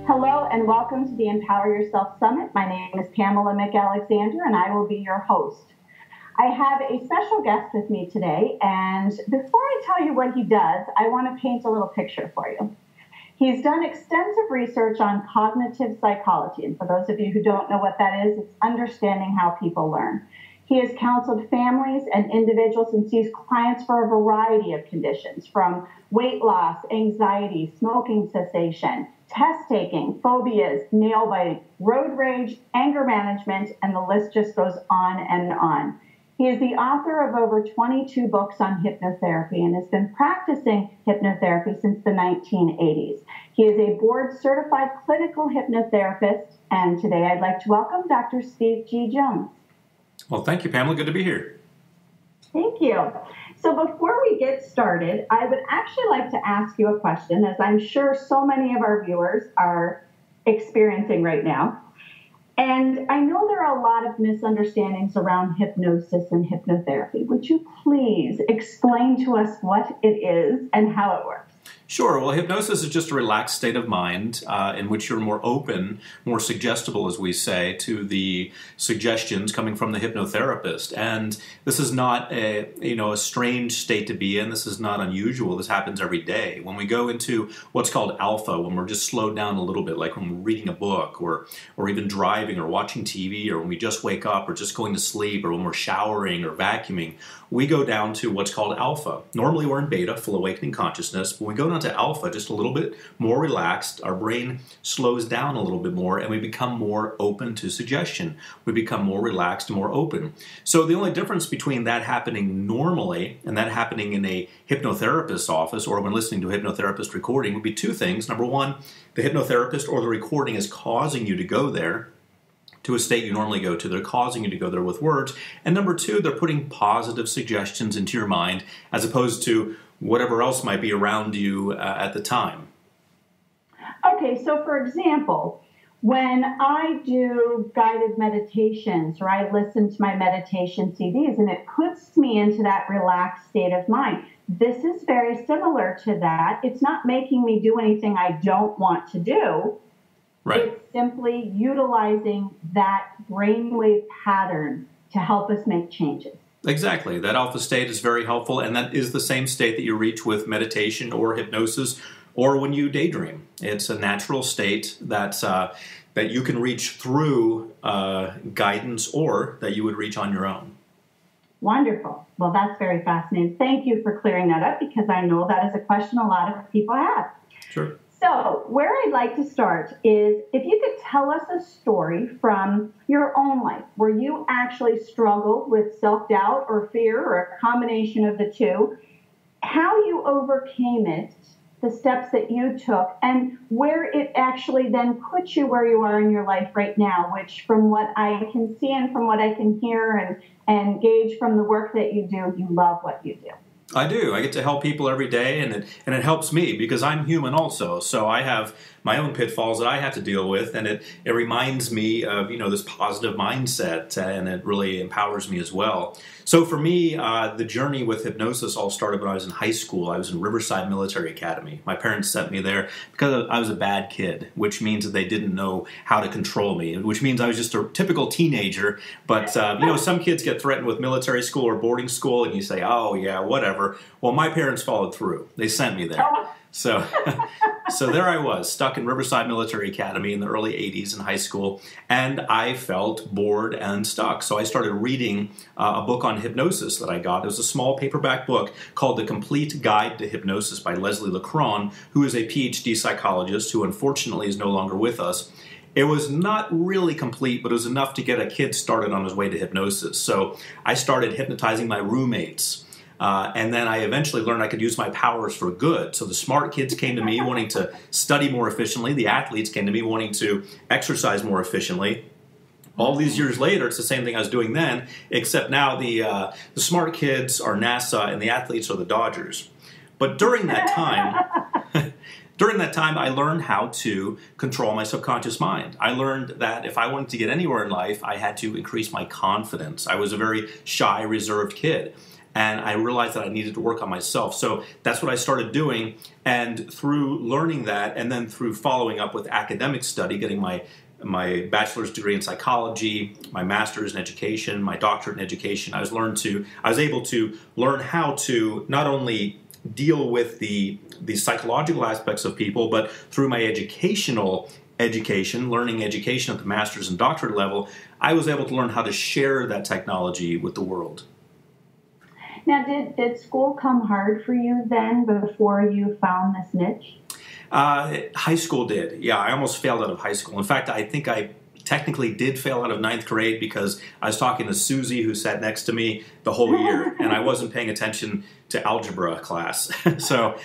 Hello and welcome to the Empower Yourself Summit. My name is Pamela McAlexander and I will be your host. I have a special guest with me today, and before I tell you what he does, I want to paint a little picture for you. He's done extensive research on cognitive psychology, and for those of you who don't know what that is, it's understanding how people learn. He has counseled families and individuals and sees clients for a variety of conditions, from weight loss, anxiety, smoking cessation, test taking, phobias, nail biting, road rage, anger management, and the list just goes on and on. He is the author of over 22 books on hypnotherapy and has been practicing hypnotherapy since the 1980s. He is a board-certified clinical hypnotherapist, and today I'd like to welcome Dr. Steve G. Jones. Well, thank you, Pamela. Good to be here. Thank you. So before we get started, I would actually like to ask you a question, as I'm sure so many of our viewers are experiencing right now. And I know there are a lot of misunderstandings around hypnosis and hypnotherapy. Would you please explain to us what it is and how it works? Sure. Well, hypnosis is just a relaxed state of mind in which you're more open, more suggestible, as we say, to the suggestions coming from the hypnotherapist. And this is not a strange state to be in. This is not unusual. This happens every day. When we go into what's called alpha, when we're just slowed down a little bit, like when we're reading a book or even driving or watching TV, or when we just wake up or just going to sleep, or when we're showering or vacuuming, we go down to what's called alpha. Normally we're in beta, full awakening consciousness, but when we go down to alpha, just a little bit more relaxed, our brain slows down a little bit more and we become more open to suggestion. We become more relaxed and more open. So the only difference between that happening normally and that happening in a hypnotherapist's office or when listening to a hypnotherapist recording would be two things. Number one, the hypnotherapist or the recording is causing you to go there to a state you normally go to. They're causing you to go there with words. And number two, they're putting positive suggestions into your mind as opposed to whatever else might be around you at the time. Okay, so for example, when I do guided meditations or I listen to my meditation CDs and it puts me into that relaxed state of mind, this is very similar to that. It's not making me do anything I don't want to do. Right. It's simply utilizing that brainwave pattern to help us make changes. Exactly. That alpha state is very helpful, and that is the same state that you reach with meditation or hypnosis or when you daydream. It's a natural state that you can reach through guidance or that you would reach on your own. Wonderful. Well, that's very fascinating. Thank you for clearing that up because I know that is a question a lot of people have. Sure. So where I'd like to start is if you could tell us a story from your own life where you actually struggled with self-doubt or fear or a combination of the two, how you overcame it, the steps that you took, and where it actually then puts you where you are in your life right now, which from what I can see and from what I can hear and gauge from the work that you do, you love what you do. I do. I get to help people every day, and it helps me because I'm human also. So I have my own pitfalls that I have to deal with, and it reminds me of this positive mindset, and it really empowers me as well. So for me, the journey with hypnosis all started when I was in high school. I was in Riverside Military Academy. My parents sent me there because I was a bad kid, which means that they didn't know how to control me, which means I was just a typical teenager. But some kids get threatened with military school or boarding school, and you say, "Oh yeah, whatever." Well, my parents followed through. They sent me there. So there I was, stuck in Riverside Military Academy in the early 80s in high school, and I felt bored and stuck. So I started reading a book on hypnosis that I got. It was a small paperback book called The Complete Guide to Hypnosis by Leslie LeCron, who is a PhD psychologist who unfortunately is no longer with us. It was not really complete, but it was enough to get a kid started on his way to hypnosis. So I started hypnotizing my roommates. And then I eventually learned I could use my powers for good. So the smart kids came to me wanting to study more efficiently. The athletes came to me wanting to exercise more efficiently. All these years later, it's the same thing I was doing then, except now the smart kids are NASA and the athletes are the Dodgers. But during that time, I learned how to control my subconscious mind. I learned that if I wanted to get anywhere in life, I had to increase my confidence. I was a very shy, reserved kid. and I realized that I needed to work on myself. So that's what I started doing, and through learning that, and then through following up with academic study, getting my bachelor's degree in psychology, my master's in education, my doctorate in education, I was able to learn how to not only deal with the psychological aspects of people, but through my learning education at the master's and doctorate level, I was able to learn how to share that technology with the world. Now, did school come hard for you then before you found this niche? High school did. Yeah, I almost failed out of high school. In fact, I think I technically did fail out of ninth grade because I was talking to Susie, who sat next to me the whole year, and I wasn't paying attention to algebra class. So,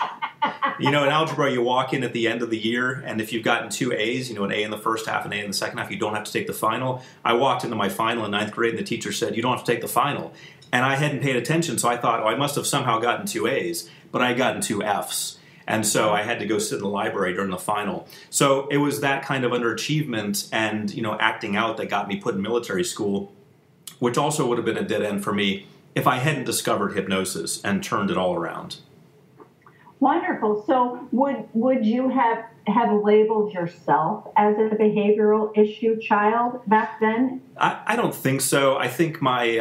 in algebra, you walk in at the end of the year, and if you've gotten 2 A's, an A in the first half and A in the second half, you don't have to take the final. I walked into my final in ninth grade, and the teacher said, you don't have to take the final. And I hadn't paid attention, so I thought, I must have somehow gotten 2 A's, but I had gotten 2 F's. And so I had to go sit in the library during the final. So it was that kind of underachievement and, acting out that got me put in military school, which also would have been a dead end for me if I hadn't discovered hypnosis and turned it all around. Wonderful. So would you have labeled yourself as a behavioral issue child back then? I don't think so. I think my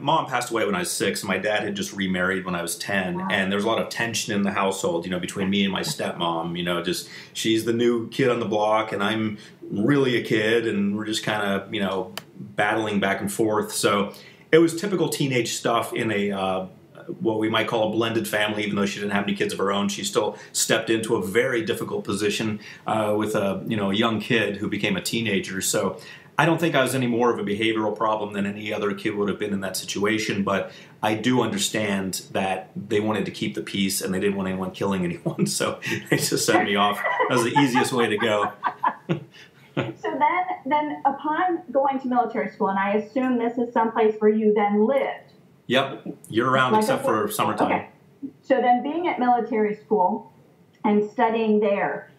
mom passed away when I was 6, and my dad had just remarried when I was 10, wow. And there was a lot of tension in the household, between me and my stepmom, just she's the new kid on the block, and I'm really a kid, and we're just kind of, battling back and forth. So it was typical teenage stuff in a what we might call a blended family. Even though she didn't have any kids of her own, she still stepped into a very difficult position with a young kid who became a teenager. So I don't think I was any more of a behavioral problem than any other kid would have been in that situation, but I do understand that they wanted to keep the peace and they didn't want anyone killing anyone, so they just sent me off. That was the easiest way to go. So then upon going to military school, and I assume this is someplace where you then lived. Yep, year-round except for summertime. Okay. So then being at military school and studying there,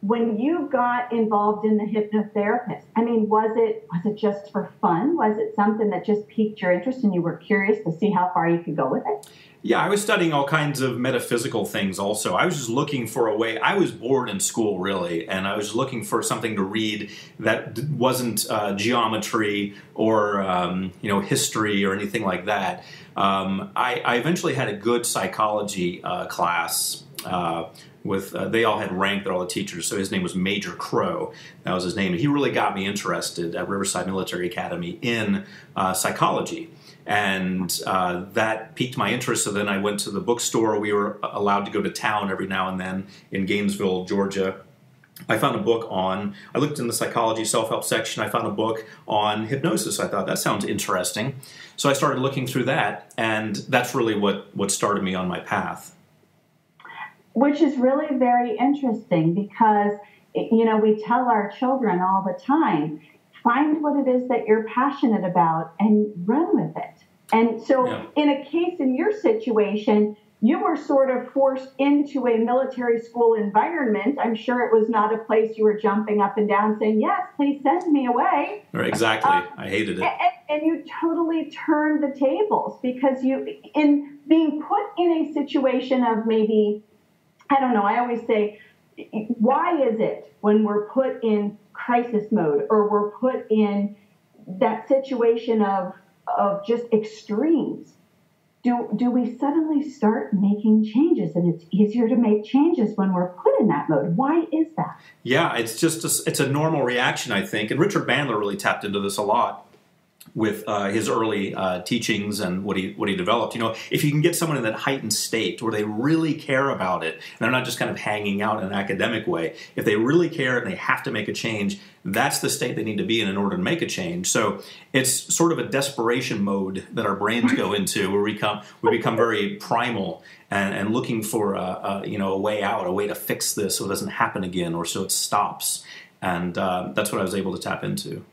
when you got involved in the hypnotherapist, was it just for fun? Was it something that just piqued your interest and you were curious to see how far you could go with it? Yeah, I was studying all kinds of metaphysical things also. I was just looking for a way. I was bored in school, really, and I was looking for something to read that wasn't geometry or history or anything like that. I eventually had a good psychology class they all had rank, they're all the teachers, so his name was Major Crow. That was his name, and he really got me interested at Riverside Military Academy in psychology. And that piqued my interest, so then I went to the bookstore. We were allowed to go to town every now and then in Gainesville, Georgia. I found a book I looked in the psychology self-help section, I found a book on hypnosis. I thought, that sounds interesting. So I started looking through that, and that's really what started me on my path. Which is really very interesting because, we tell our children all the time, find what it is that you're passionate about and run with it. And so in a case in your situation, you were sort of forced into a military school environment. I'm sure it was not a place you were jumping up and down saying, yes, please send me away. Exactly. I hated it. And you totally turned the tables because in being put in a situation of maybe, I don't know, I always say, why is it when we're put in crisis mode or we're put in that situation of just extremes, do we suddenly start making changes? And it's easier to make changes when we're put in that mode. Why is that? Yeah, it's just it's a normal reaction, I think. And Richard Bandler really tapped into this a lot with his early teachings and what he developed. If you can get someone in that heightened state where they really care about it, and they're not just kind of hanging out in an academic way, if they really care and they have to make a change, that's the state they need to be in order to make a change. So it's sort of a desperation mode that our brains go into, where we become very primal and looking for a way out, a way to fix this so it doesn't happen again, or so it stops. And that's what I was able to tap into.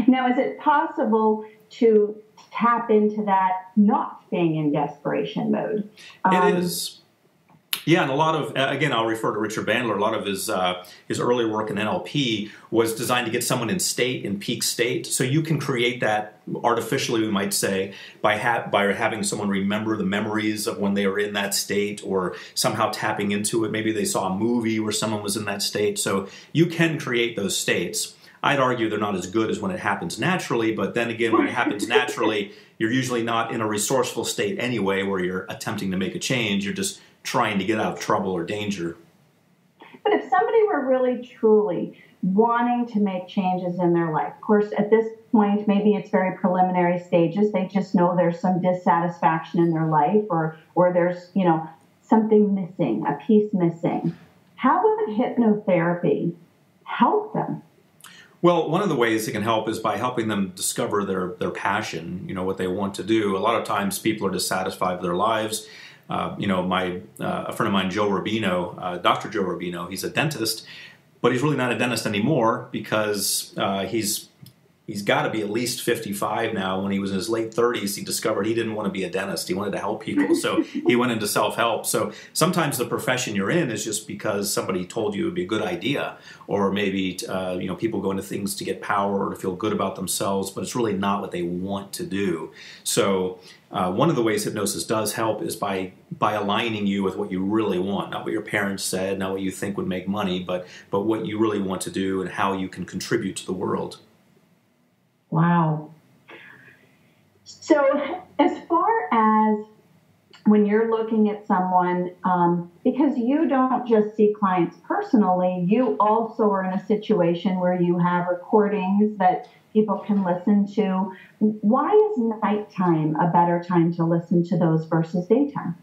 Now, is it possible to tap into that not being in desperation mode? It is. Yeah, and a lot of, again, I'll refer to Richard Bandler. A lot of his earlier work in NLP was designed to get someone in peak state. So you can create that artificially, we might say, by having someone remember the memories of when they were in that state, or somehow tapping into it. Maybe they saw a movie where someone was in that state. So you can create those states. I'd argue they're not as good as when it happens naturally, but then again, when it happens naturally, you're usually not in a resourceful state anyway where you're attempting to make a change. You're just trying to get out of trouble or danger. But if somebody were really, truly wanting to make changes in their life, of course, at this point, maybe it's very preliminary stages. They just know there's some dissatisfaction in their life, or there's, something missing, a piece missing. How would hypnotherapy help them? Well, one of the ways it can help is by helping them discover their passion, what they want to do. A lot of times people are dissatisfied with their lives. A friend of mine, Joe Rubino, Dr. Joe Rubino, he's a dentist, but he's really not a dentist anymore because he's got to be at least 55 now. When he was in his late 30s, he discovered he didn't want to be a dentist. He wanted to help people, so he went into self-help. So sometimes the profession you're in is just because somebody told you it would be a good idea, or maybe people go into things to get power or to feel good about themselves, but it's really not what they want to do. So one of the ways hypnosis does help is by aligning you with what you really want, not what your parents said, not what you think would make money, but what you really want to do and how you can contribute to the world. Wow. So as far as when you're looking at someone, because you don't just see clients personally, you also are in a situation where you have recordings that people can listen to. Why is nighttime a better time to listen to those versus daytime?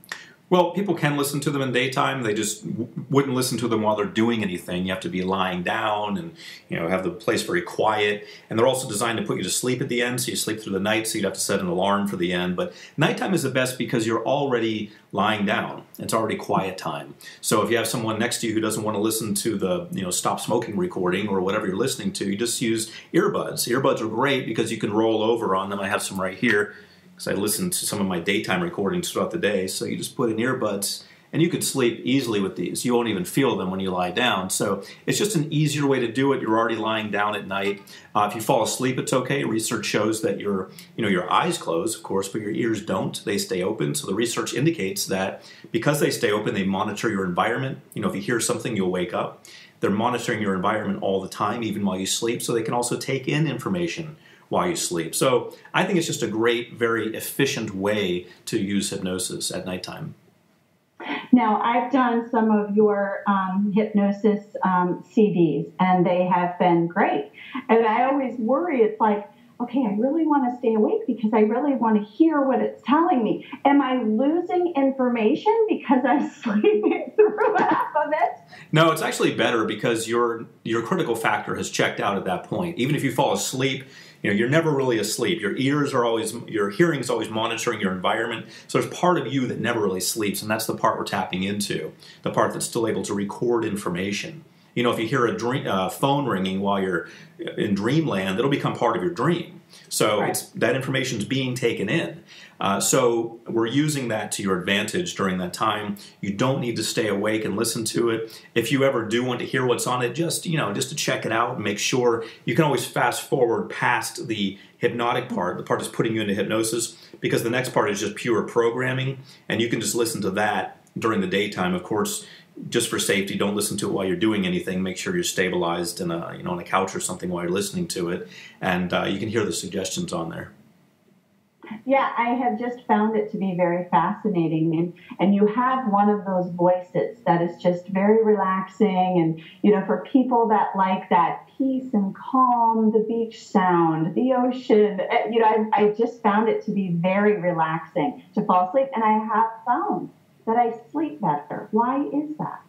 Well, people can listen to them in daytime. They just wouldn't listen to them while they're doing anything. You have to be lying down and have the place very quiet. And they're also designed to put you to sleep at the end, so you sleep through the night, so you'd have to set an alarm for the end. But nighttime is the best because you're already lying down. It's already quiet time. So if you have someone next to you who doesn't want to listen to the stop smoking recording or whatever you're listening to, you just use earbuds. Earbuds are great because you can roll over on them. I have some right here, because I listen to some of my daytime recordings throughout the day. So you just put in earbuds, and you could sleep easily with these. You won't even feel them when you lie down. So it's just an easier way to do it. You're already lying down at night. If you fall asleep, it's okay. Research shows that your eyes close, of course, but your ears don't. They stay open. So the research indicates that because they stay open, they monitor your environment. If you hear something, you'll wake up. They're monitoring your environment all the time, even while you sleep. So they can also take in information while you sleep. So I think it's just a great, very efficient way to use hypnosis at nighttime. Now, I've done some of your hypnosis CDs, and they have been great. And I always worry, it's like, okay, I really want to stay awake because I really want to hear what it's telling me. Am I losing information because I'm sleeping through half of it? No, it's actually better because your critical factor has checked out at that point. Even if you fall asleep, you're never really asleep. Your hearing is always monitoring your environment. So there's part of you that never really sleeps, and that's the part we're tapping into, the part that's still able to record information. If you hear a phone ringing while you're in dreamland, it'll become part of your dream. So right. That information is being taken in. So we're using that to your advantage during that time. You don't need to stay awake and listen to it. If you ever do want to hear what's on it, just to check it out and make sure. You can always fast forward past the hypnotic part, the part that's putting you into hypnosis, because the next part is just pure programming, and you can just listen to that during the daytime. Of course, just for safety, don't listen to it while you're doing anything. Make sure you're stabilized on a couch or something while you're listening to it, and you can hear the suggestions on there. Yeah, I have just found it to be very fascinating, and you have one of those voices that is just very relaxing, and for people that like that peace and calm, the beach sound, the ocean, I just found it to be very relaxing to fall asleep, and I have found that I sleep better. Why is that?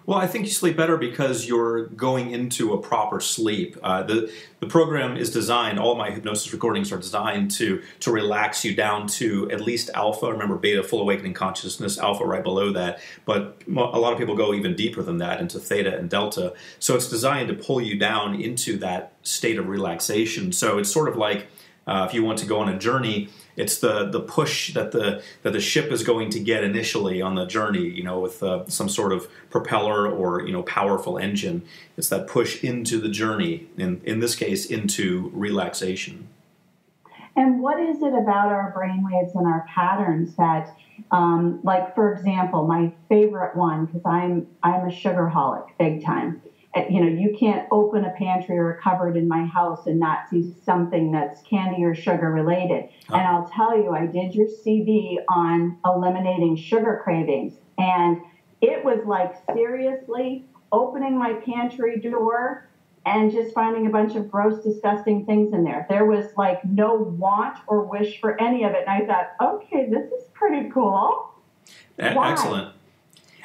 Well, I think you sleep better because you're going into a proper sleep. The program is designed, all my hypnosis recordings are designed to relax you down to at least alpha. Remember, beta, full awakening consciousness, alpha right below that. But a lot of people go even deeper than that, into theta and delta. So it's designed to pull you down into that state of relaxation. So it's sort of like If you want to go on a journey, it's the push that the ship is going to get initially on the journey, with some sort of propeller or powerful engine. It's that push into the journey, in this case, into relaxation. And what is it about our brainwaves and our patterns that, like, for example, my favorite one, because I'm a sugarholic, big time. You can't open a pantry or a cupboard in my house and not see something that's candy or sugar related. Oh. And I'll tell you, I did your CD on eliminating sugar cravings, and it was like, seriously, opening my pantry door and just finding a bunch of gross, disgusting things in there. There was like no want or wish for any of it. And I thought, okay, this is pretty cool. Why? Excellent.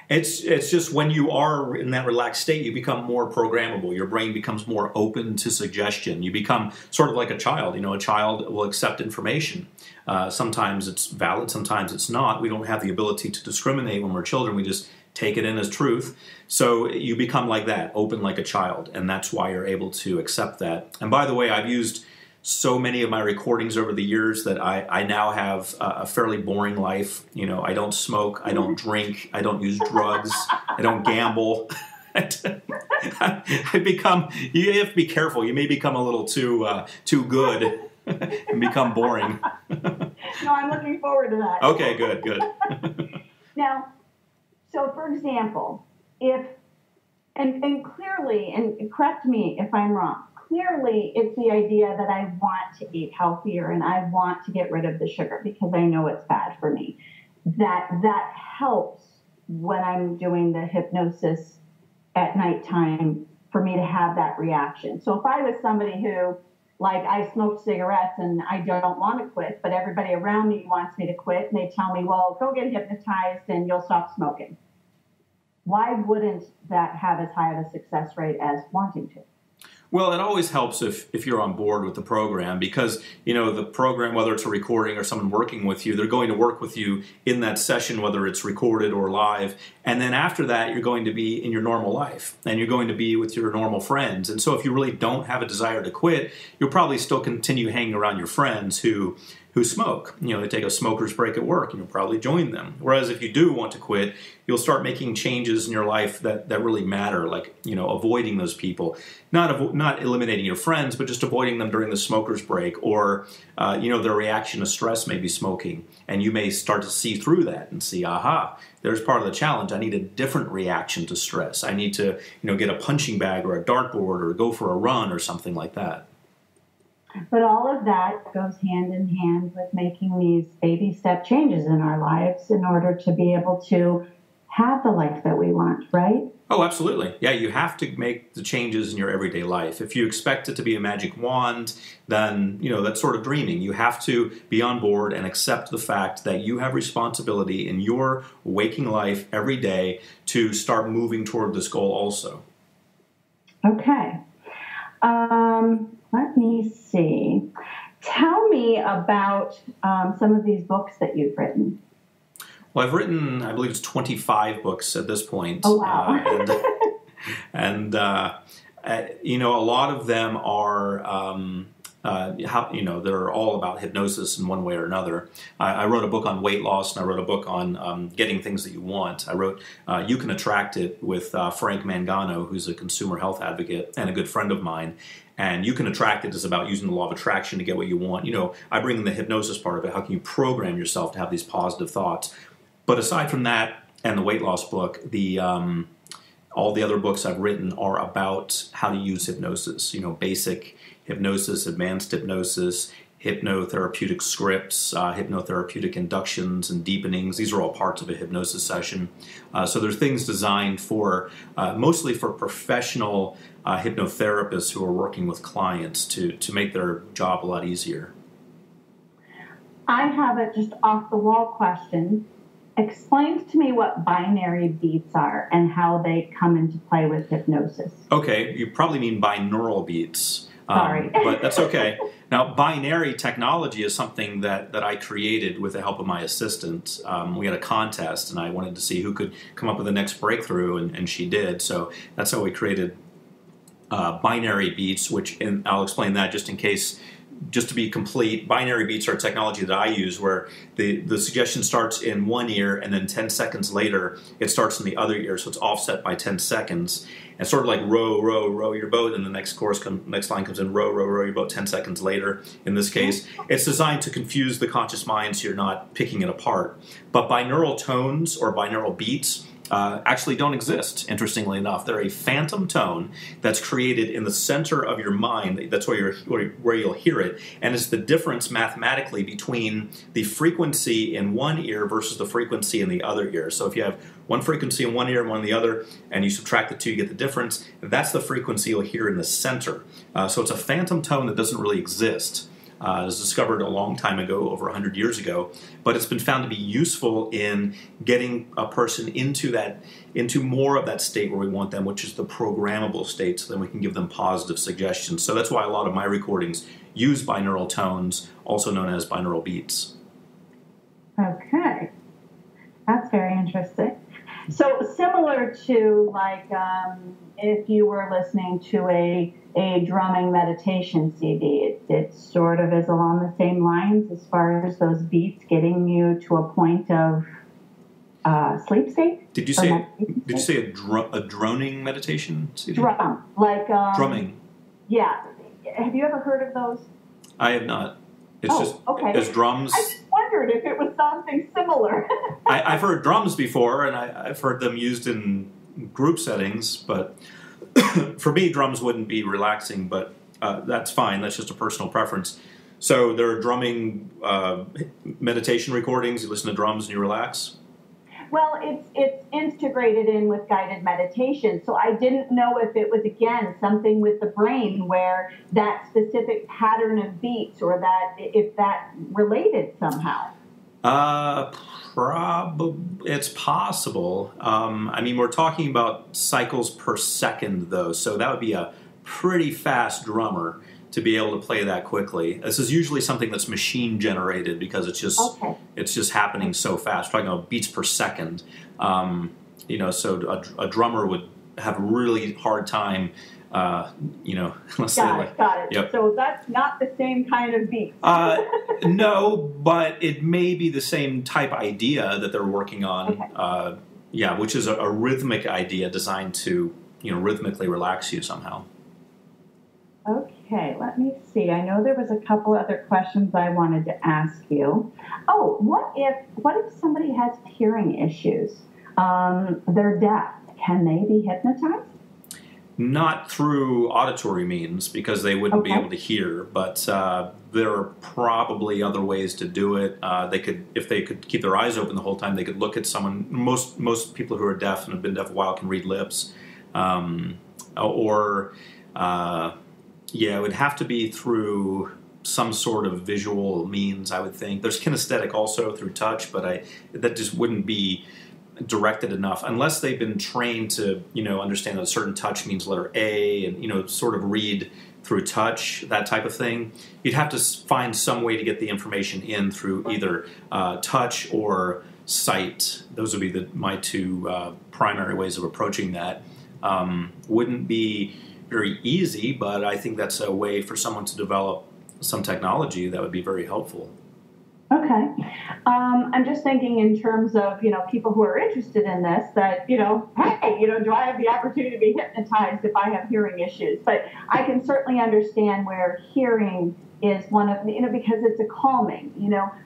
It's just when you are in that relaxed state, you become more programmable. Your brain becomes more open to suggestion. You become sort of like a child. A child will accept information. Sometimes it's valid, sometimes it's not. We don't have the ability to discriminate when we're children. We just take it in as truth. So you become like that, open like a child, and that's why you're able to accept that. And by the way, I've used so many of my recordings over the years that I now have a fairly boring life. I don't smoke, I don't drink, I don't use drugs, I don't gamble. You have to be careful. You may become a little too good and become boring. No, I'm looking forward to that. Okay, good. Now, so for example, and clearly, and correct me if I'm wrong, clearly it's the idea that I want to eat healthier and I want to get rid of the sugar because I know it's bad for me. That helps when I'm doing the hypnosis at nighttime for me to have that reaction. So if I was somebody who, like, I smoke cigarettes and I don't want to quit, but everybody around me wants me to quit, and they tell me, well, go get hypnotized and you'll stop smoking. Why wouldn't that have as high of a success rate as wanting to? Well, it always helps if you're on board with the program, because, the program, whether it's a recording or someone working with you, they're going to work with you in that session, whether it's recorded or live. And then after that, you're going to be in your normal life and you're going to be with your normal friends. And so if you really don't have a desire to quit, you'll probably still continue hanging around your friends who smoke. They take a smoker's break at work, and you'll probably join them. Whereas if you do want to quit, you'll start making changes in your life that really matter, like, avoiding those people. Not eliminating your friends, but just avoiding them during the smoker's break, or, their reaction to stress may be smoking. And you may start to see through that and see, aha, there's part of the challenge. I need a different reaction to stress. I need to, get a punching bag or a dartboard or go for a run or something like that. But all of that goes hand in hand with making these baby step changes in our lives in order to be able to have the life that we want, right? Oh, absolutely. Yeah, you have to make the changes in your everyday life. If you expect it to be a magic wand, then, that's sort of dreaming. You have to be on board and accept the fact that you have responsibility in your waking life every day to start moving toward this goal also. Okay. Let me see. Tell me about some of these books that you've written. Well, I've written, I believe it's 25 books at this point. Oh, wow. A lot of them are, they're all about hypnosis in one way or another. I wrote a book on weight loss, and I wrote a book on getting things that you want. I wrote You Can Attract It with Frank Mangano, who's a consumer health advocate and a good friend of mine. And You Can Attract It is about using the law of attraction to get what you want. I bring in the hypnosis part of it. How can you program yourself to have these positive thoughts? But aside from that and the weight loss book, all the other books I've written are about how to use hypnosis. Basic hypnosis, advanced hypnosis, hypnotherapeutic scripts, hypnotherapeutic inductions and deepenings. These are all parts of a hypnosis session. So there's things designed for mostly for professional hypnotherapists who are working with clients to make their job a lot easier. I have a just off-the-wall question. Explain to me what binary beats are and how they come into play with hypnosis. Okay, you probably mean binaural beats. Sorry. But that's okay. Now, binary technology is something that I created with the help of my assistant. We had a contest, and I wanted to see who could come up with the next breakthrough, and she did. So that's how we created binary beats, and I'll explain that just in case just to be complete, binary beats are a technology that I use where the suggestion starts in one ear and then 10 seconds later it starts in the other ear, so it's offset by 10 seconds. And sort of like row, row, row your boat, and the next line comes in row, row, row your boat 10 seconds later. In this case, it's designed to confuse the conscious mind so you're not picking it apart. But binaural tones or binaural beats actually don't exist, interestingly enough. They're a phantom tone that's created in the center of your mind. That's where you'll hear it. And it's the difference mathematically between the frequency in one ear versus the frequency in the other ear. So if you have one frequency in one ear and one in the other, and you subtract the two, you get the difference. That's the frequency you'll hear in the center. So it's a phantom tone that doesn't really exist. It was discovered a long time ago, over 100 years ago, but it's been found to be useful in getting a person into more of that state where we want them, which is the programmable state, so then we can give them positive suggestions. So that's why a lot of my recordings use binaural tones, also known as binaural beats. Okay, that's very interesting. So similar to like if you were listening to a drumming meditation CD, it sort of is along the same lines as far as those beats getting you to a point of sleep state. Did you say a droning meditation CD? Drum, like drumming. Yeah. Have you ever heard of those? I have not. It's okay. As drums. I just wondered if it was something similar. I've heard drums before, and I've heard them used in group settings, but for me, drums wouldn't be relaxing, but that's fine. That's just a personal preference. So there are drumming meditation recordings. You listen to drums and you relax? Well, it's integrated in with guided meditation, so I didn't know if it was, again, something with the brain where that specific pattern of beats or that if that related somehow. It's possible. I mean, we're talking about cycles per second, though, so that would be a pretty fast drummer to be able to play that quickly. This is usually something that's machine generated because it's just happening so fast. We're talking about beats per second. So a drummer would have a really hard time. Let's say Got it. Yep. So that's not the same kind of beat. No, but it may be the same type idea that they're working on. Okay. Which is a rhythmic idea designed to rhythmically relax you somehow. Okay, let me see. I know there was a couple other questions I wanted to ask you. Oh, what if somebody has hearing issues? They're deaf. Can they be hypnotized? Not through auditory means because they wouldn't be able to hear, but there are probably other ways to do it. If they could keep their eyes open the whole time, they could look at someone. Most people who are deaf and have been deaf a while can read lips, it would have to be through some sort of visual means, I would think. There's kinesthetic also through touch, but that just wouldn't be directed enough unless they've been trained to, understand that a certain touch means letter A and, sort of read through touch, that type of thing. You'd have to find some way to get the information in through either touch or sight. Those would be my two primary ways of approaching that. Wouldn't be very easy, but I think that's a way for someone to develop some technology that would be very helpful. Okay. I'm just thinking in terms of, people who are interested in this that, hey, do I have the opportunity to be hypnotized if I have hearing issues? But I can certainly understand where hearing is one of, because it's a calming,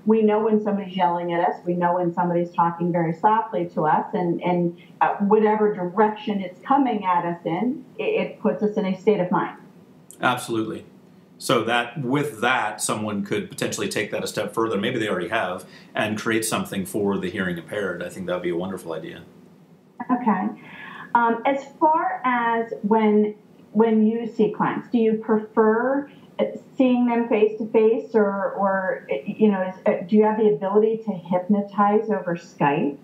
we know when somebody's yelling at us, we know when somebody's talking very softly to us, and whatever direction it's coming at us in, it puts us in a state of mind. Absolutely. So with that, someone could potentially take that a step further, maybe they already have, and create something for the hearing impaired. I think that would be a wonderful idea. Okay. As far as when you see clients, do you prefer seeing them face to face, or do you have the ability to hypnotize over Skype?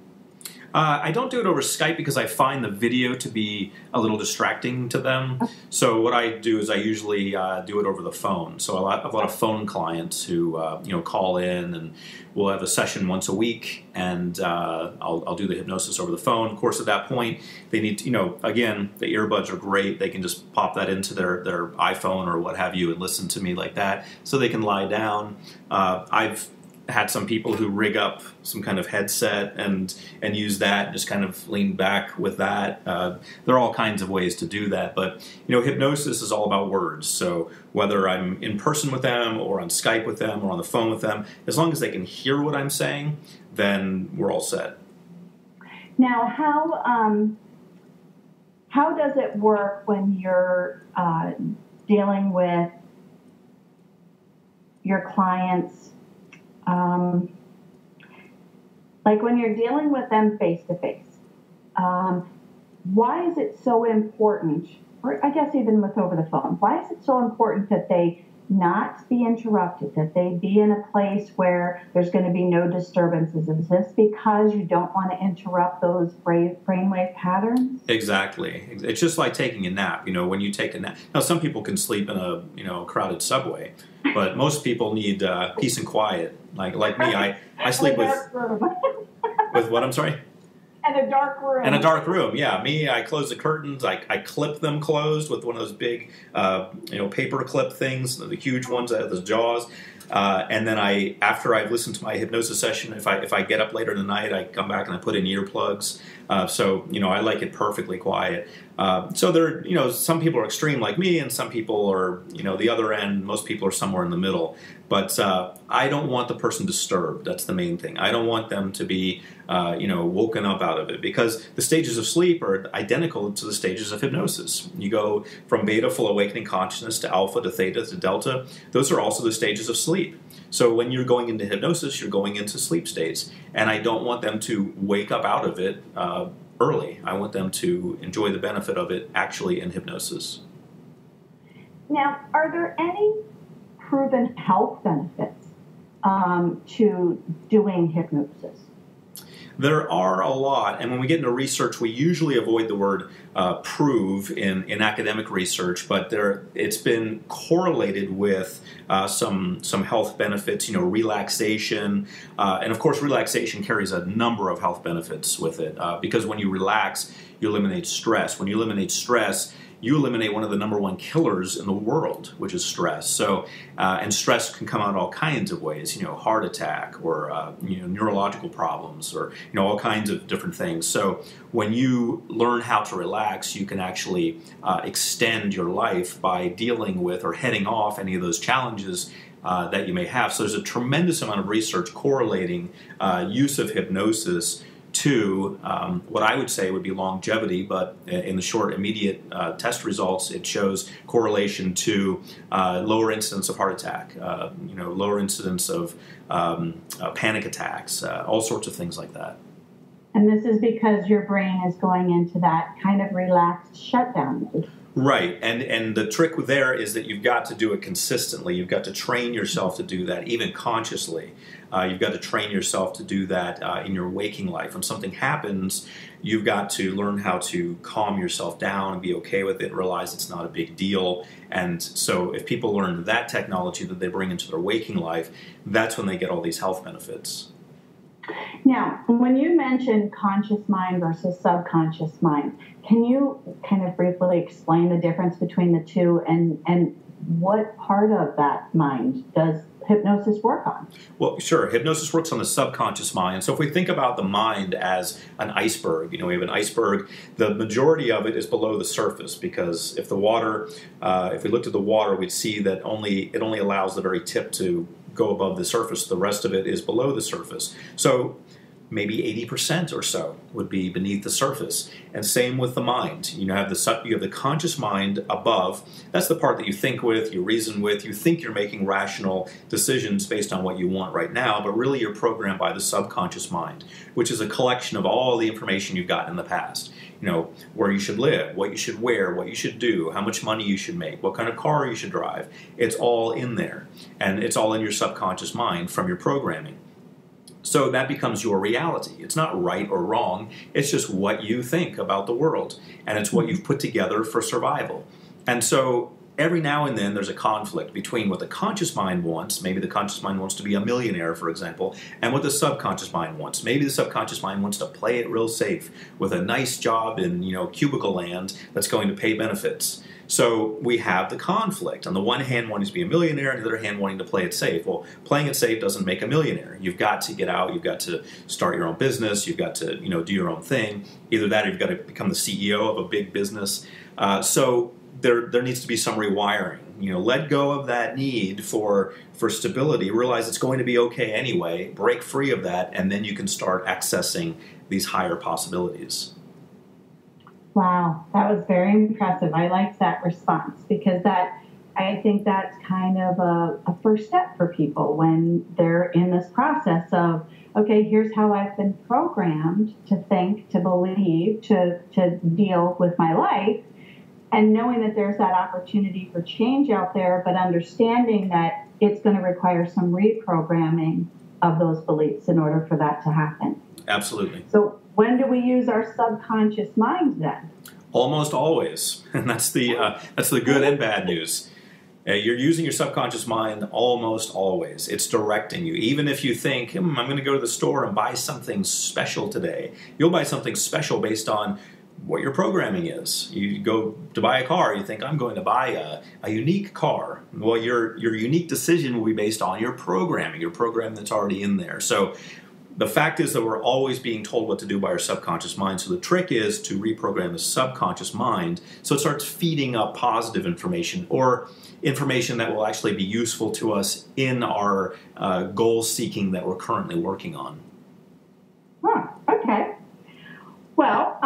I don't do it over Skype because I find the video to be a little distracting to them. So what I do is I usually do it over the phone. So I have a lot of phone clients who call in, and we'll have a session once a week, and I'll do the hypnosis over the phone. Of course, at that point, they need to, again, the earbuds are great. They can just pop that into their iPhone or what have you and listen to me like that, so they can lie down. I've had some people who rig up some kind of headset and use that, and just kind of lean back with that. There are all kinds of ways to do that, but hypnosis is all about words. So whether I'm in person with them or on Skype with them or on the phone with them, as long as they can hear what I'm saying, then we're all set. Now, how does it work when you're dealing with your clients? Like when you're dealing with them face to face, why is it so important, or I guess even with over the phone, why is it so important that they not be interrupted, that they be in a place where there's going to be no disturbances? Is this because you don't want to interrupt those brainwave patterns? Exactly. It's just like taking a nap. When you take a nap. Now, some people can sleep in a crowded subway, but most people need peace and quiet. Like me, I sleep with what? I'm sorry? And a dark room. And a dark room, yeah. Me, I close the curtains. I clip them closed with one of those big, paper clip things, the huge ones that have the jaws. And then after I've listened to my hypnosis session, if I get up later in the night, I come back and I put in earplugs. So I like it perfectly quiet. So there, some people are extreme like me, and some people are, the other end. Most people are somewhere in the middle. But I don't want the person disturbed. That's the main thing. I don't want them to be, woken up out of it, because the stages of sleep are identical to the stages of hypnosis. You go from beta, full awakening consciousness, to alpha, to theta, to delta. Those are also the stages of sleep. So when you're going into hypnosis, you're going into sleep states. And I don't want them to wake up out of it early. I want them to enjoy the benefit of it actually in hypnosis. Now, are there any proven health benefits to doing hypnosis? There are a lot, and when we get into research, we usually avoid the word prove in academic research, but it's been correlated with some health benefits, relaxation, and of course relaxation carries a number of health benefits with it, because when you relax, you eliminate stress. When you eliminate stress, you eliminate one of the number one killers in the world, which is stress. So, and stress can come out all kinds of ways, heart attack or, neurological problems or, all kinds of different things. So when you learn how to relax, you can actually extend your life by dealing with or heading off any of those challenges that you may have. So there's a tremendous amount of research correlating use of hypnosis to what I would say would be longevity, but in the short, immediate test results, it shows correlation to lower incidence of heart attack, lower incidence of panic attacks, all sorts of things like that. And this is because your brain is going into that kind of relaxed shutdown mode. Right, and the trick there is that you've got to do it consistently. You've got to train yourself to do that, even consciously. You've got to train yourself to do that in your waking life. When something happens, you've got to learn how to calm yourself down and be okay with it, realize it's not a big deal. And so if people learn that technology that they bring into their waking life, that's when they get all these health benefits. Now, when you mentioned conscious mind versus subconscious mind, can you kind of briefly explain the difference between the two and what part of that mind does hypnosis work on? Well, sure. Hypnosis works on the subconscious mind. So if we think about the mind as an iceberg, we have an iceberg, the majority of it is below the surface, because if we looked at the water, we'd see that it only allows the very tip to go above the surface. The rest of it is below the surface. So maybe 80% or so would be beneath the surface. And same with the mind. You have the conscious mind above. That's the part that you think with, you reason with, you think you're making rational decisions based on what you want right now, but really you're programmed by the subconscious mind, which is a collection of all the information you've gotten in the past. Where you should live, what you should wear, what you should do, how much money you should make, what kind of car you should drive. It's all in there. And it's all in your subconscious mind from your programming. So that becomes your reality. It's not right or wrong. It's just what you think about the world. And it's what you've put together for survival. And so every now and then there's a conflict between what the conscious mind wants. Maybe the conscious mind wants to be a millionaire, for example, and what the subconscious mind wants. Maybe the subconscious mind wants to play it real safe with a nice job in, cubicle land that's going to pay benefits. So we have the conflict. On the one hand, wanting to be a millionaire, on the other hand, wanting to play it safe. Well, playing it safe doesn't make a millionaire. You've got to get out. You've got to start your own business. You've got to, do your own thing. Either that or you've got to become the CEO of a big business. So there needs to be some rewiring. Let go of that need for stability. Realize it's going to be okay anyway. Break free of that, and then you can start accessing these higher possibilities. Wow, that was very impressive. I liked that response because I think that's kind of a first step for people when they're in this process of, okay, here's how I've been programmed to think, to believe, to deal with my life, and knowing that there's that opportunity for change out there, but understanding that it's going to require some reprogramming of those beliefs in order for that to happen. Absolutely. So when do we use our subconscious mind then? Almost always, and that's the good and bad news. You're using your subconscious mind almost always. It's directing you. Even if you think, I'm going to go to the store and buy something special today, you'll buy something special based on what your programming is. You go to buy a car, you think, I'm going to buy a unique car. Well, your unique decision will be based on your program that's already in there. So the fact is that we're always being told what to do by our subconscious mind. So the trick is to reprogram the subconscious mind so it starts feeding up positive information or information that will actually be useful to us in our goal seeking that we're currently working on. Huh, okay. Well,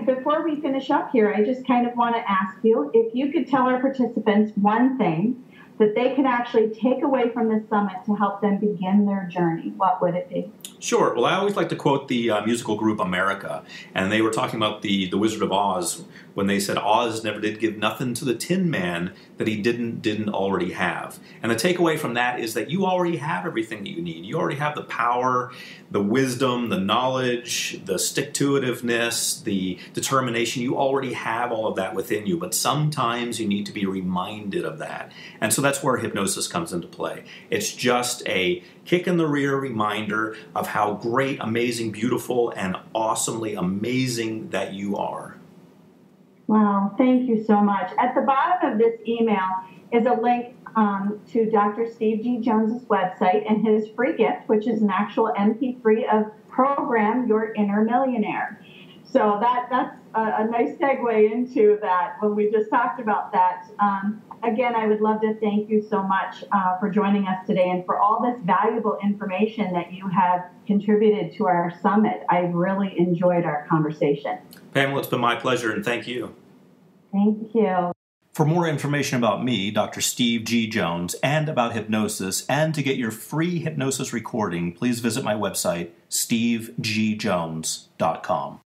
before we finish up here, I just kind of want to ask you if you could tell our participants one thing that they can actually take away from this summit to help them begin their journey, what would it be? Sure. Well, I always like to quote the musical group America, and they were talking about the Wizard of Oz when they said Oz never did give nothing to the Tin Man that he didn't already have. And the takeaway from that is that you already have everything that you need. You already have the power, the wisdom, the knowledge, the stick-to-itiveness, the determination. You already have all of that within you, but sometimes you need to be reminded of that. And so that's where hypnosis comes into play. It's just a kick in the rear reminder of how great, amazing, beautiful, and awesomely amazing that you are. Wow, thank you so much. At the bottom of this email is a link to Dr. Steve G. Jones's website and his free gift, which is an actual MP3 of Program Your Inner Millionaire. So that's a nice segue into that when we just talked about that. Again, I would love to thank you so much for joining us today and for all this valuable information that you have contributed to our summit. I've really enjoyed our conversation. Pamela, it's been my pleasure, and thank you. Thank you. For more information about me, Dr. Steve G. Jones, and about hypnosis, and to get your free hypnosis recording, please visit my website, stevegjones.com.